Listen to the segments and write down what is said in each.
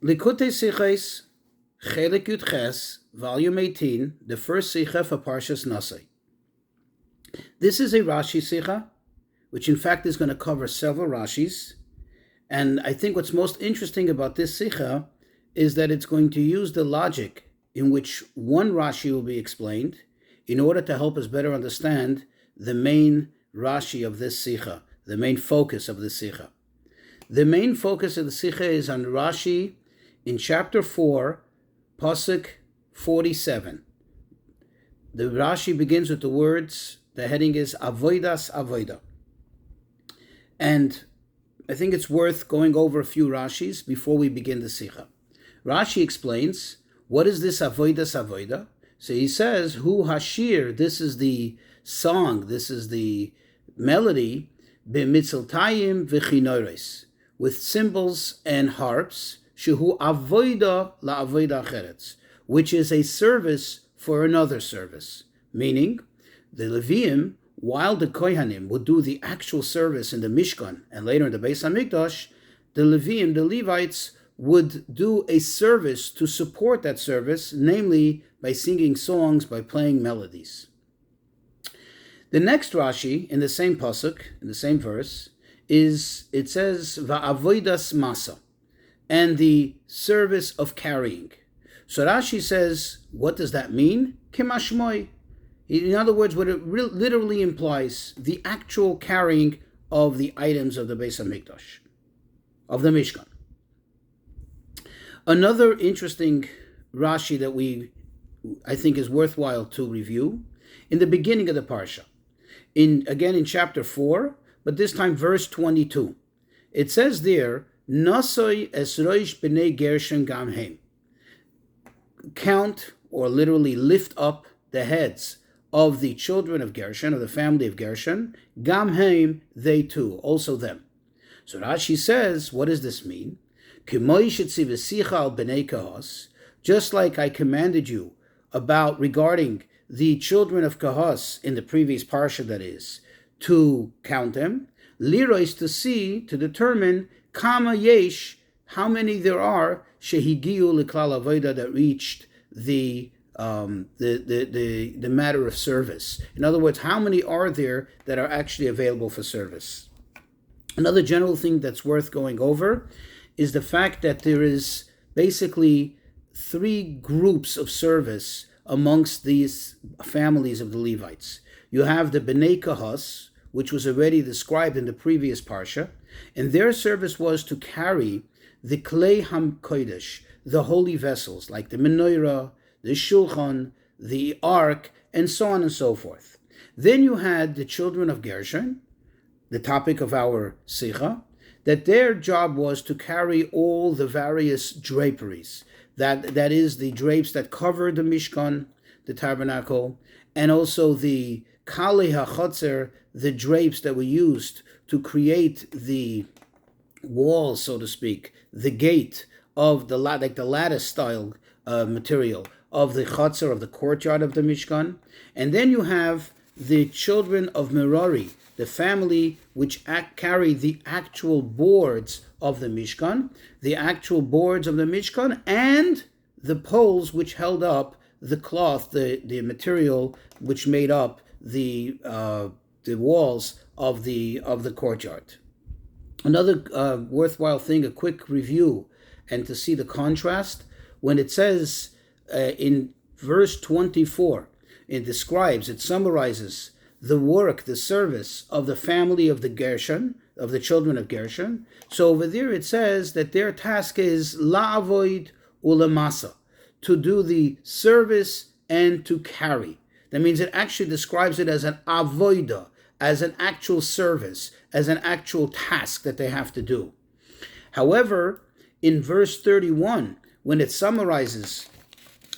Likutei Sichos, Chelik Yud Ches, Volume 18, the first Sicha for Parshas Naso. This is a Rashi Sicha, which in fact is going to cover several Rashis. And I think what's most interesting about this Sicha is that it's going to use the logic in which one Rashi will be explained in order to help us better understand the main Rashi of this Sicha, the main focus of this Sicha. The main focus of the Sicha is on Rashi in chapter 4, Pasuk 47. The Rashi begins with the words, the heading is Avoidas Avoida. And I think it's worth going over a few Rashis before we begin the Sicha. Rashi explains, what is this Avoidas Avoida? So he says, Hu Hashir, this is the song, this is the melody, B'mitziltayim v'chinores, with cymbals and harps, Shehu Avoida la Avoida Cheretz, which is a service for another service. Meaning, the Leviim, while the Kohanim would do the actual service in the Mishkan and later in the Beis HaMikdash, the Leviim, the Levites, would do a service to support that service, namely by singing songs, by playing melodies. The next Rashi, in the same pasuk, in the same verse, it says, Va'avoidas masa, and the service of carrying. So Rashi says, what does that mean? Kimashmoi. In other words, what it literally implies, the actual carrying of the items of the Beis HaMikdash, of the Mishkan. Another interesting Rashi that I think is worthwhile to review, in the beginning of the Parsha, again in chapter 4, but this time verse 22. It says there, Nasoi esroish b'nei Gershon gamheim. Count, or literally lift up the heads of the children of Gershon, of the family of Gershon, gamheim, they too, also them. So Rashi says, what does this mean? Just like I commanded you regarding the children of Kahas in the previous parsha, that is, to count them, lirois, to see, to determine, kama yesh, how many there are, shehigiu liklal avoda, that reached the matter of service. In other words, how many are there that are actually available for service? Another general thing that's worth going over is the fact that there is basically three groups of service amongst these families of the Levites. You have the Bnei Kahas, which was already described in the previous parsha, and their service was to carry the Klei HaKodesh, the holy vessels, like the menorah, the shulchan, the ark, and so on and so forth. Then you had the children of Gershon, the topic of our Sicha, that their job was to carry all the various draperies, that is the drapes that cover the Mishkan, the tabernacle, and also the Kalei HaChatzer, the drapes that were used to create the walls, so to speak, the gate of the lattice style material of the Chatzer, of the courtyard of the Mishkan. And then you have the children of Merari, the family which carried the actual boards of the Mishkan, and the poles which held up the cloth, the material which made up the walls of the courtyard. Another worthwhile thing, a quick review, and to see the contrast, when it says in verse 24, it summarizes the work, the service of the family of the Gershon, of the children of Gershon. So over there it says that their task is la'avoid ulamasa, to do the service and to carry. That means it actually describes it as an avoida, as an actual service, as an actual task that they have to do. However, in verse 31, when it summarizes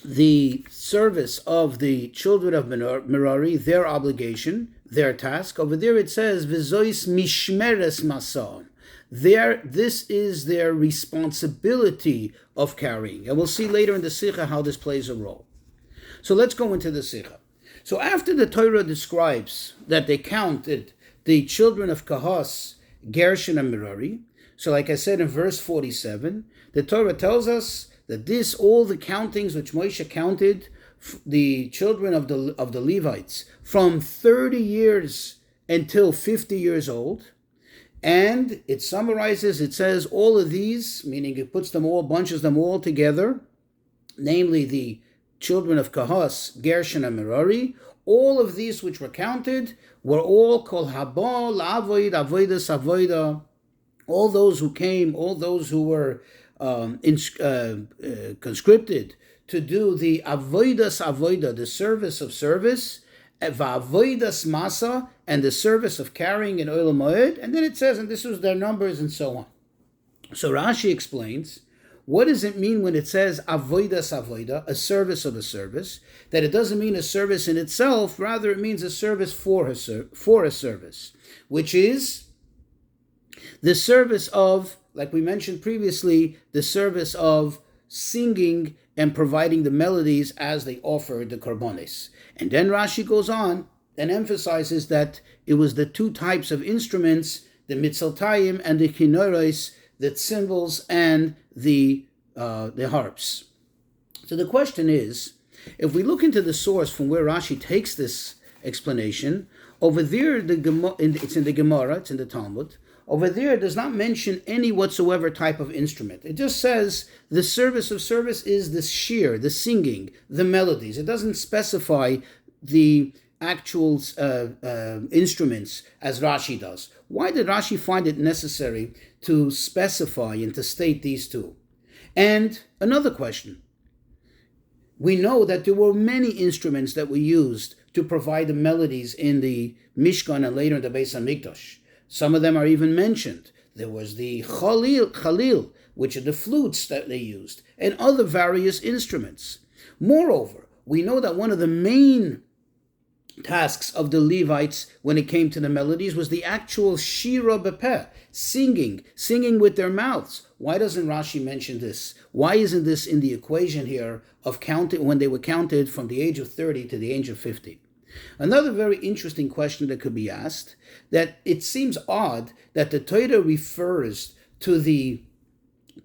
the service of the children of Merari, their obligation, their task, over there it says, V'zois mishmeres masa'om. This is their responsibility of carrying. And we'll see later in the Sicha how this plays a role. So let's go into the Sicha. So after the Torah describes that they counted the children of Kahas, Gershon, and Merari, So like I said in verse 47, the Torah tells us that all the countings which Moshe counted the children of the Levites from 30 years until 50 years old, and it summarizes, it says all of these, meaning it puts them all, bunches them all together, namely the children of Kahas, Gershon, and Merari, all of these which were counted were all called Haba, La'avoid, Avoidas, Avoida, all those who came, all those who were conscripted to do the Avoidas Avoida, the service of service, Va'avoidas Masa, and the service of carrying in Oil Moed, and then it says, and this was their numbers, and so on. So Rashi explains, what does it mean when it says Avoidas Avoida, a service of a service? That it doesn't mean a service in itself, rather it means a service for a service, which is the service of, like we mentioned previously, the service of singing and providing the melodies as they offered the korbanos. And then Rashi goes on and emphasizes that it was the two types of instruments, the mitzaltayim and the kinoros, the cymbals and the harps. So the question is, if we look into the source from where Rashi takes this explanation, over there, it's in the Gemara, it's in the Talmud. Over there, it does not mention any whatsoever type of instrument. It just says the service of service is the shir, the singing, the melodies. It doesn't specify the actual instruments as Rashi does. Why did Rashi find it necessary to specify and to state these two? And another question. We know that there were many instruments that were used to provide the melodies in the Mishkan and later in the Beis HaMikdash. Some of them are even mentioned. There was the Khalil, which are the flutes that they used, and other various instruments. Moreover, we know that one of the main tasks of the Levites when it came to the melodies was the actual Shira Bepeh, singing with their mouths. Why doesn't Rashi mention this? Why isn't this in the equation here of counting when they were counted from the age of 30 to the age of 50? Another very interesting question that could be asked, that it seems odd that the Torah refers to the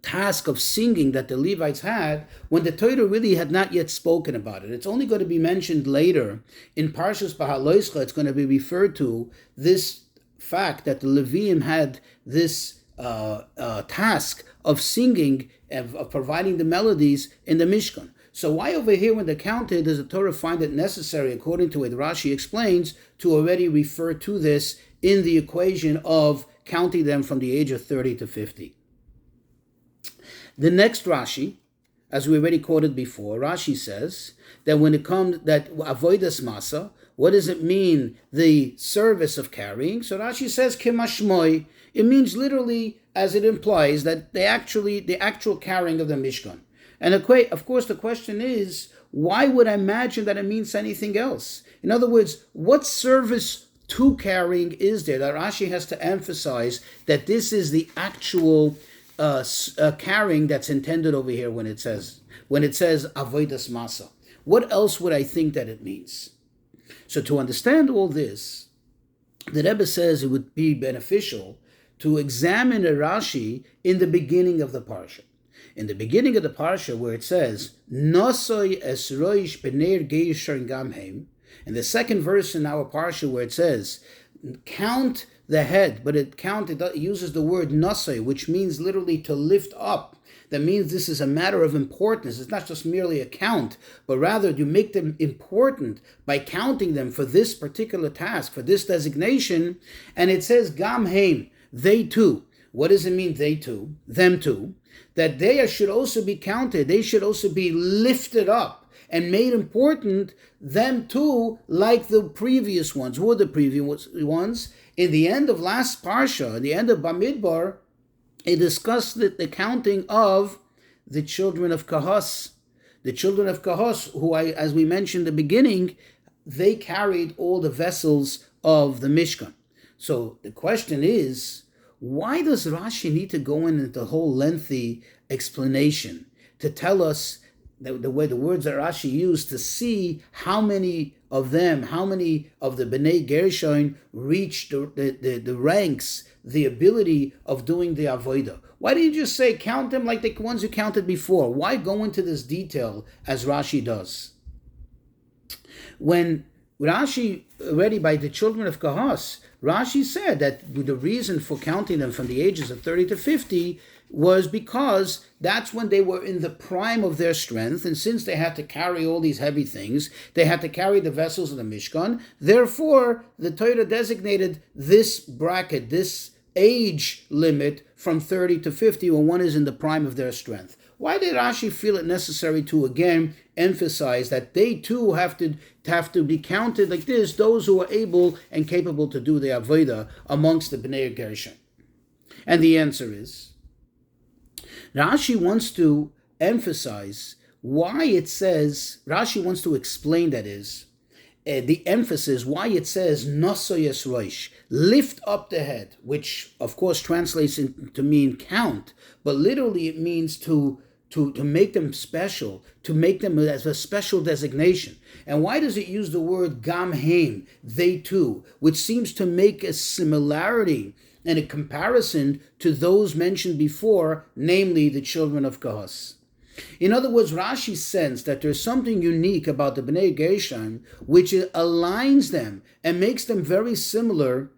task of singing that the Levites had when the Torah really had not yet spoken about it. It's only going to be mentioned later in Parshas Bahaloischa. It's going to be referred to this fact that the Leviim had this task of singing, of providing the melodies in the Mishkan. So why over here when they're counted does the Torah find it necessary, according to what Rashi explains, to already refer to this in the equation of counting them from the age of 30 to 50? The next Rashi, as we already quoted before, Rashi says that when it comes, that avodas masa, what does it mean, the service of carrying? So Rashi says kimashmoi. It means literally, as it implies, that the actual carrying of the Mishkan. And of course, the question is, why would I imagine that it means anything else? In other words, what service to carrying is there that Rashi has to emphasize that this is the actual carrying that's intended over here when it says avodas masa? What else would I think that it means? So to understand all this, the Rebbe says it would be beneficial to examine a Rashi in the beginning of the parsha. In the beginning of the parsha, where it says Nasoi es roish b'neir geisher gamheim, and the second verse in our parsha where it says count the head, but it uses the word nasoi, which means literally to lift up. That means this is a matter of importance. It's not just merely a count, but rather you make them important by counting them for this particular task, for this designation. And it says gamheim, they too. What does it mean, they too? Them too. That they should also be counted. They should also be lifted up and made important, them too, like the previous ones. Who are the previous ones? In the end of last Parsha, in the end of Bamidbar, it discussed the counting of the children of Kahas. The children of Kahas, who, as we mentioned in the beginning, they carried all the vessels of the Mishkan. So the question is, why does Rashi need to go into the whole lengthy explanation to tell us the way the words that Rashi used to see how many of the Bnei Gershon reached the ranks the ability of doing the avodah. Why didn't you just say count them like the ones you counted before? Why go into this detail as Rashi does? When Rashi, already by the children of Kahas, Rashi said that the reason for counting them from the ages of 30 to 50 was because that's when they were in the prime of their strength, and since they had to carry all these heavy things, they had to carry the vessels of the Mishkan. Therefore, the Torah designated this bracket, this age limit from 30 to 50 when one is in the prime of their strength. Why did Rashi feel it necessary to again emphasize that they too have to be counted like this, those who are able and capable to do the Avodah amongst the Bnei Gershon? And the answer is, Rashi wants to emphasize why it says, Rashi wants to explain, that is, the emphasis, why it says Naso Yesroish, lift up the head, which of course translates to mean count, but literally it means to make them special, to make them as a special designation. And why does it use the word Gam Haim, they too, which seems to make a similarity and a comparison to those mentioned before, namely the children of Kahas? In other words, Rashi sensed that there's something unique about the Bnei Gershon which aligns them and makes them very similar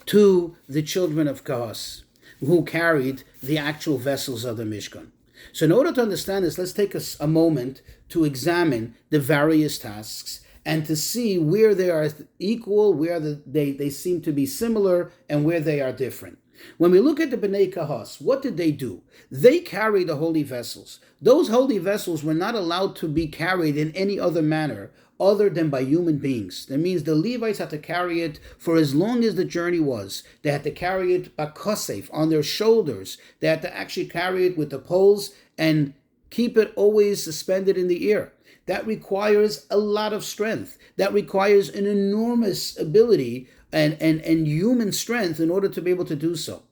to the children of Kahas, who carried the actual vessels of the Mishkan. So in order to understand this, let's take a moment to examine the various tasks and to see where they are equal, where they seem to be similar, and where they are different. When we look at the Bnei Kahas, what did they do? They carried the holy vessels. Those holy vessels were not allowed to be carried in any other manner other than by human beings. That means the Levites had to carry it for as long as the journey was. They had to carry it bakosef, on their shoulders. They had to actually carry it with the poles and keep it always suspended in the air. That requires a lot of strength. That requires an enormous ability and human strength in order to be able to do so.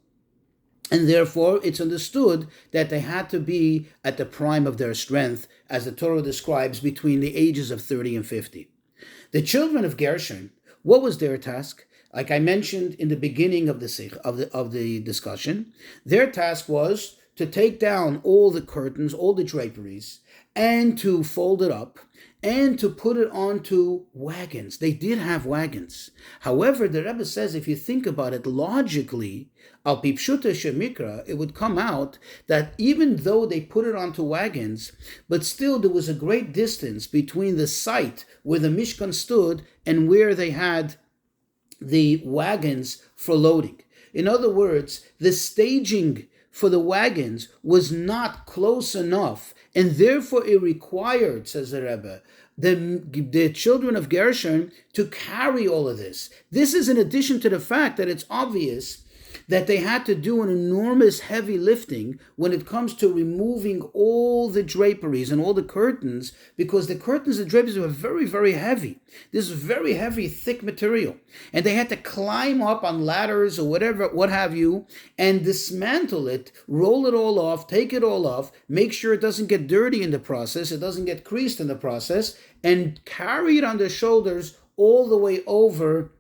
And therefore, it's understood that they had to be at the prime of their strength, as the Torah describes, between the ages of 30 and 50. The children of Gershon, what was their task? Like I mentioned in the beginning of the discussion, their task was to take down all the curtains, all the draperies, and to fold it up, and to put it onto wagons. They did have wagons. However, the Rebbe says, if you think about it logically, al pi pshuta shemikra, it would come out that even though they put it onto wagons, but still there was a great distance between the site where the Mishkan stood and where they had the wagons for loading. In other words, the staging for the wagons was not close enough, and therefore it required, says the Rebbe, the children of Gershon to carry all of this. This is in addition to the fact that it's obvious that they had to do an enormous heavy lifting when it comes to removing all the draperies and all the curtains, because the curtains and draperies were very, very heavy. This is very heavy, thick material. And they had to climb up on ladders or whatever, what have you, and dismantle it, roll it all off, take it all off, make sure it doesn't get dirty in the process, it doesn't get creased in the process, and carry it on their shoulders all the way over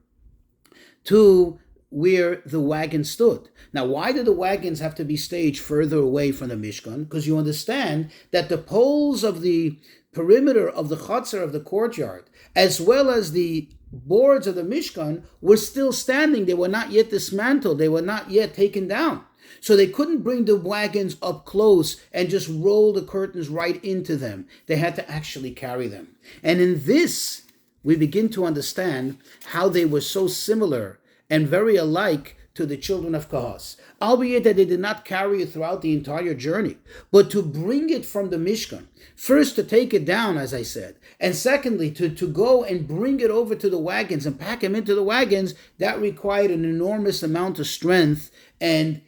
to where the wagon stood. Now, why did the wagons have to be staged further away from the Mishkan? Because you understand that the poles of the perimeter of the chutzner of the courtyard, as well as the boards of the Mishkan, were still standing. They were not yet dismantled. They were not yet taken down. So they couldn't bring the wagons up close and just roll the curtains right into them. They had to actually carry them. And in this, we begin to understand how they were so similar and very alike to the children of Kahas, albeit that they did not carry it throughout the entire journey, but to bring it from the Mishkan, first to take it down, as I said, and secondly, to go and bring it over to the wagons and pack them into the wagons, that required an enormous amount of strength and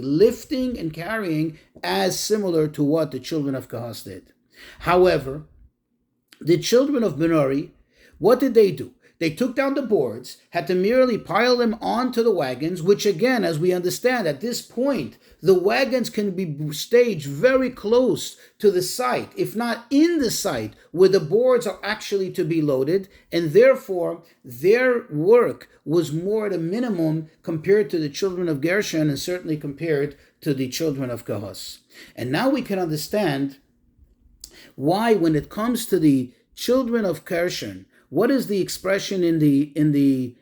lifting and carrying, as similar to what the children of Kahas did. However, the children of Benori, what did they do? They took down the boards, had to merely pile them onto the wagons, which again, as we understand at this point, the wagons can be staged very close to the site, if not in the site, where the boards are actually to be loaded, and therefore their work was more at a minimum compared to the children of Gershon, and certainly compared to the children of Kohath. And now we can understand why, when it comes to the children of Gershon, what is the expression in the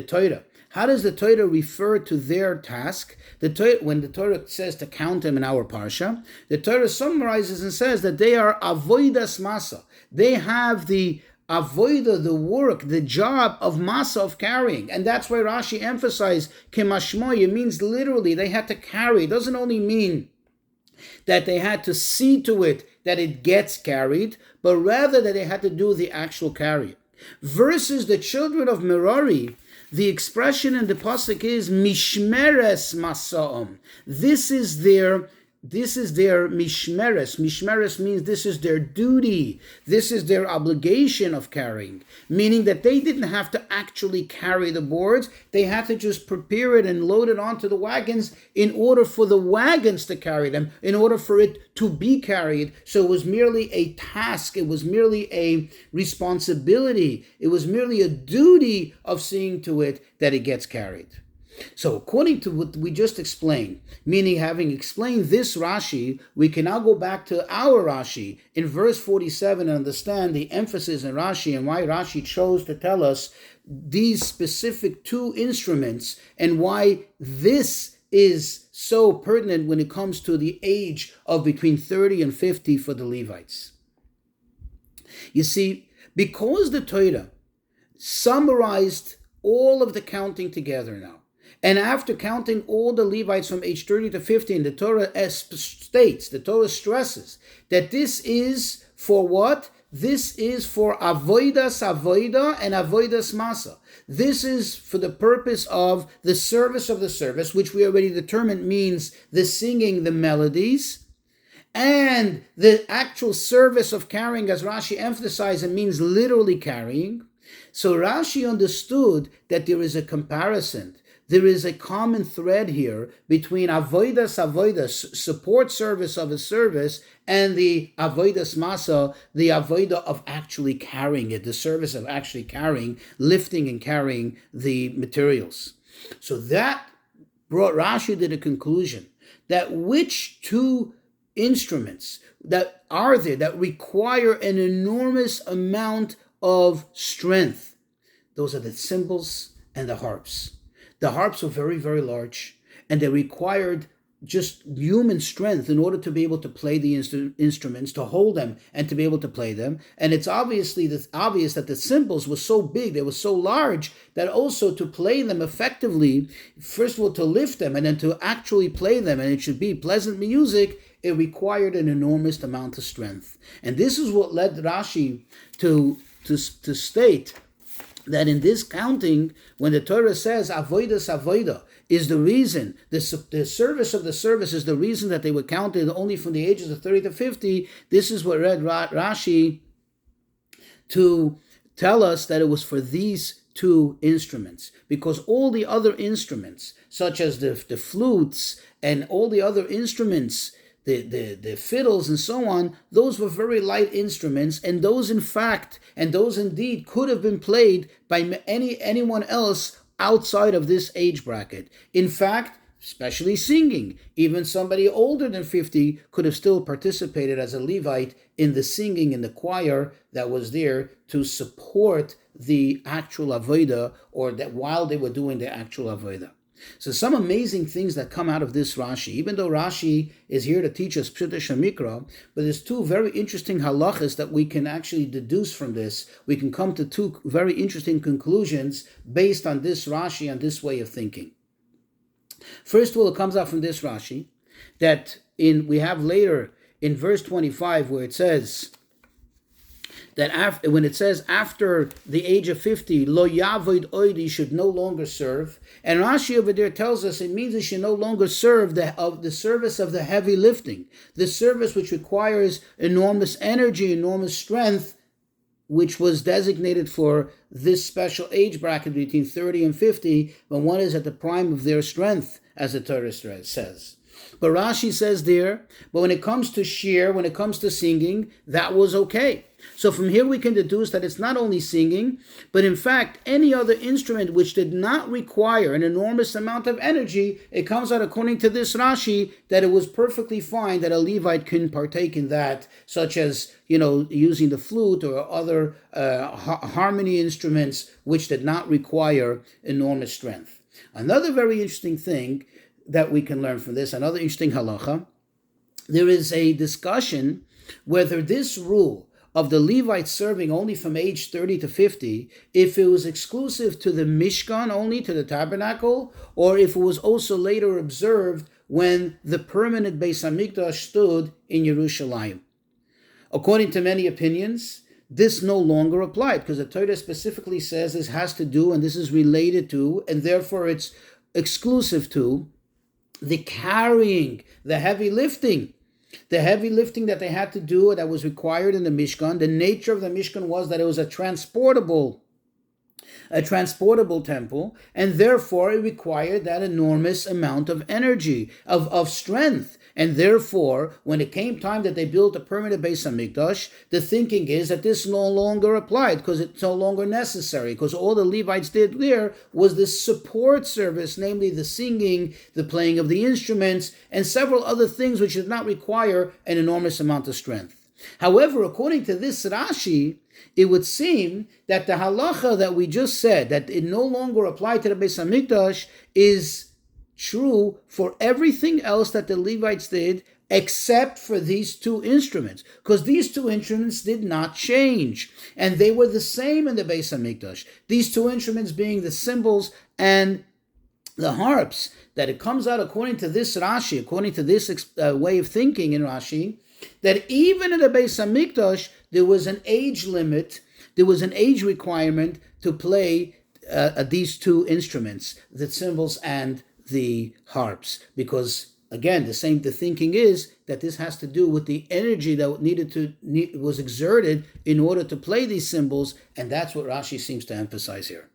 Torah? How does the Torah refer to their task? When the Torah says to count them in our parsha, the Torah summarizes and says that they are avodas masa. They have the avoida, the work, the job of masa, of carrying. And that's why Rashi emphasized kemashmoy. It means literally they had to carry. It doesn't only mean that they had to see to it that it gets carried, but rather that they had to do the actual carrying. Versus the children of Merari, the expression in the pasuk is mishmeres masaom. This is their mishmeres. Mishmeres means this is their duty. This is their obligation of carrying. Meaning that they didn't have to actually carry the boards. They had to just prepare it and load it onto the wagons in order for the wagons to carry them, in order for it to be carried. So it was merely a task. It was merely a responsibility. It was merely a duty of seeing to it that it gets carried. So according to what we just explained, meaning having explained this Rashi, we can now go back to our Rashi in verse 47 and understand the emphasis in Rashi and why Rashi chose to tell us these specific two instruments and why this is so pertinent when it comes to the age of between 30 and 50 for the Levites. You see, because the Torah summarized all of the counting together now, and after counting all the Levites from age 30 to 50, the Torah states, the Torah stresses, that this is for what? This is for avoidas avoida and avoidas masa. This is for the purpose of the service, which we already determined means the singing, the melodies, and the actual service of carrying, as Rashi emphasized, it means literally carrying. So Rashi understood that there is a comparison. There is a common thread here between avoidas, support service of a service, and the avoidas masa, the avoida of actually carrying it, the service of actually carrying, lifting and carrying the materials. So that brought Rashi to the conclusion that which two instruments that are there that require an enormous amount of strength, those are the cymbals and the harps. The harps were very, very large, and they required just human strength in order to be able to play the instruments, to hold them, and to be able to play them. And it's obvious that the cymbals were so big, they were so large, that also to play them effectively, first of all to lift them, and then to actually play them, and it should be pleasant music, it required an enormous amount of strength. And this is what led Rashi to state that in this counting, when the Torah says avoidas avoida is the reason, the service of the service is the reason that they were counted only from the ages of 30 to 50, this is what led Rashi to tell us that it was for these two instruments. Because all the other instruments, such as the flutes and all the other instruments, the fiddles and so on, those were very light instruments, and those indeed could have been played by anyone else outside of this age bracket. In fact, especially singing, even somebody older than 50 could have still participated as a Levite in the singing in the choir that was there to support the actual avodah, or that while they were doing the actual avodah. So some amazing things that come out of this Rashi, even though Rashi is here to teach us Pshuta Shemikra, but there's two very interesting halachas that we can actually deduce from this. We can come to two very interesting conclusions based on this Rashi and this way of thinking. First of all, it comes out from this Rashi that we have later in verse 25 where it says that after the age of 50, lo yavoid oidi, should no longer serve. And Rashi over there tells us it means he should no longer serve the service of the heavy lifting, the service which requires enormous energy, enormous strength, which was designated for this special age bracket between 30 and 50, when one is at the prime of their strength, as the Torah says. But Rashi says there, but when it comes to shir, when it comes to singing, that was okay. So from here we can deduce that it's not only singing, but in fact any other instrument which did not require an enormous amount of energy, it comes out according to this Rashi that it was perfectly fine that a Levite can partake in that, such as, using the flute or other harmony instruments which did not require enormous strength. Another very interesting thing that we can learn from this, another interesting halacha, there is a discussion whether this rule of the Levites serving only from age 30 to 50, if it was exclusive to the Mishkan only, to the tabernacle, or if it was also later observed when the permanent Beis HaMikdash stood in Yerushalayim. According to many opinions, this no longer applied, because the Torah specifically says this has to do, and this is related to, and therefore it's exclusive to, the carrying, the heavy lifting that they had to do, that was required in the Mishkan. The nature of the Mishkan was that it was a transportable temple, and therefore it required that enormous amount of energy, of strength. And therefore, when it came time that they built a permanent Beis HaMikdash, the thinking is that this no longer applied, because it's no longer necessary, because all the Levites did there was this support service, namely the singing, the playing of the instruments, and several other things which did not require an enormous amount of strength. However, according to this Rashi, it would seem that the halacha that we just said, that it no longer applied to the Beis HaMikdash, is true for everything else that the Levites did, except for these two instruments, because these two instruments did not change, and they were the same in the Beis HaMikdash. These two instruments being the cymbals and the harps. That it comes out according to this Rashi, according to this way of thinking in Rashi, that even in the Beis HaMikdash there was an age limit, there was an age requirement to play these two instruments, the cymbals and the harps, because again the thinking is that this has to do with the energy that was exerted in order to play these cymbals, and that's what Rashi seems to emphasize here.